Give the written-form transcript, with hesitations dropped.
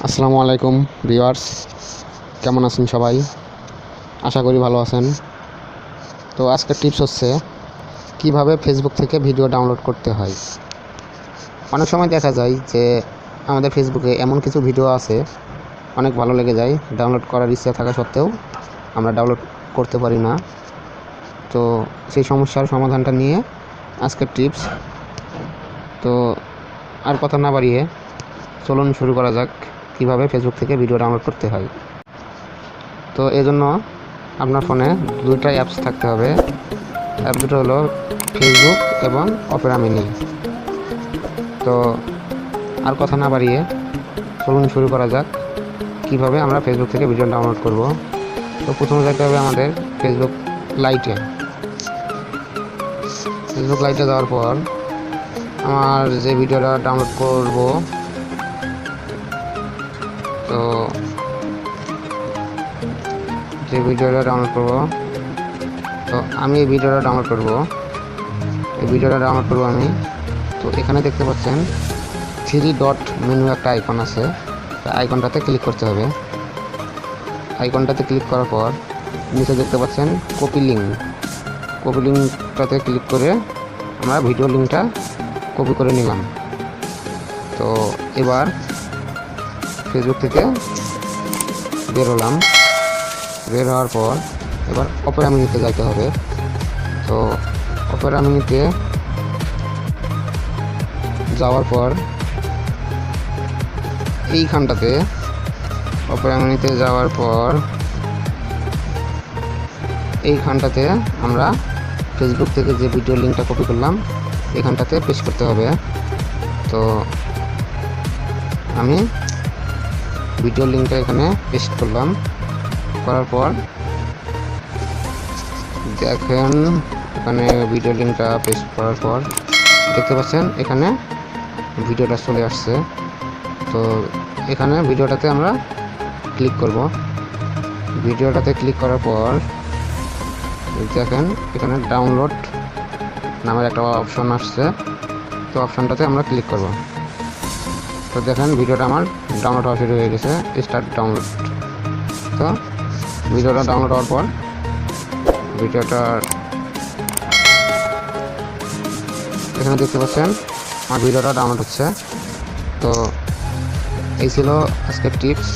আসসালামু আলাইকুম ভিউয়ার্স, কেমন আছেন সবাই? আশা করি ভালো আছেন। তো আজকের টিপস হচ্ছে কিভাবে ফেসবুক থেকে ভিডিও ডাউনলোড করতে হয়। অনেক সময় দেখা যায় যে আমাদের ফেসবুকে এমন কিছু ভিডিও আছে অনেক ভালো লেগে যায়, ডাউনলোড করার ইচ্ছা থাকা সত্ত্বেও আমরা ডাউনলোড করতে পারি না। তো সেই সমস্যার সমাধানটা নিয়ে আজকের টিপস। তো আর কথা না বাড়িয়ে চলুন শুরু করা যাক কিভাবে ফেসবুক থেকে ভিডিও ডাউনলোড করতে হয়। তো এজন্য আপনার ফোনে দুইটা অ্যাপস থাকতে হবে। অ্যাপ দুটো হলো ফেসবুক এবং অপেরা মিনি। তো আর কথা না বাড়িয়ে চলুন শুরু করা যাক কিভাবে আমরা ফেসবুক থেকে ভিডিও ডাউনলোড করব। তো প্রথমে যেতে হবে আমাদের ফেসবুক লাইটে যাওয়ার পর আমার যে ভিডিওটা ডাউনলোড করব, তো তো আমি এই ভিডিওটা ডাউনলোড করব আমি। তো এখানে দেখতে পাচ্ছেন 3 ডট মেনু একটা আইকন আছে, আইকনটাতে ক্লিক করতে হবে। আইকনটাতে ক্লিক করার পর নিচে দেখতে পাচ্ছেন কপি লিঙ্কটাতে ক্লিক করে আমরা ভিডিও লিঙ্কটা কপি করে নিলাম। তো এবার ফেসবুক থেকে বের হওয়ার পর এবার অপেরা মিনিতে যাইতে হবে। তো অপেরা মিনিতে যাওয়ার পর এইখানটাতে আমরা ফেসবুক থেকে যে ভিডিও লিঙ্কটা কপি করলাম এখানটাতে পেস্ট করতে হবে। তো আমি ভিডিও লিঙ্কটা এখানে পেস্ট করলাম। করার পর দেখেন এখানে ভিডিও লিঙ্কটা পেস্ট করার পর দেখতে পাচ্ছেন এখানে ভিডিওটা চলে আসছে। তো এখানে ভিডিওটাতে আমরা ক্লিক করব। ভিডিওটাতে ক্লিক করার পর দেখেন এখানে ডাউনলোড নামের একটা অপশন আসছে। তো অপশনটাতে আমরা ক্লিক করব। তো দেখেন ভিডিওটা আমার ডাউনলোড হওয়া শুরু হয়ে গেছে, স্টার্ট ডাউনলোড। তো ভিডিওটা ডাউনলোড হওয়ার পর এখানে দেখতে পাচ্ছেন আমার ভিডিওটা ডাউনলোড হচ্ছে। তো এই ছিল আজকের টিপস।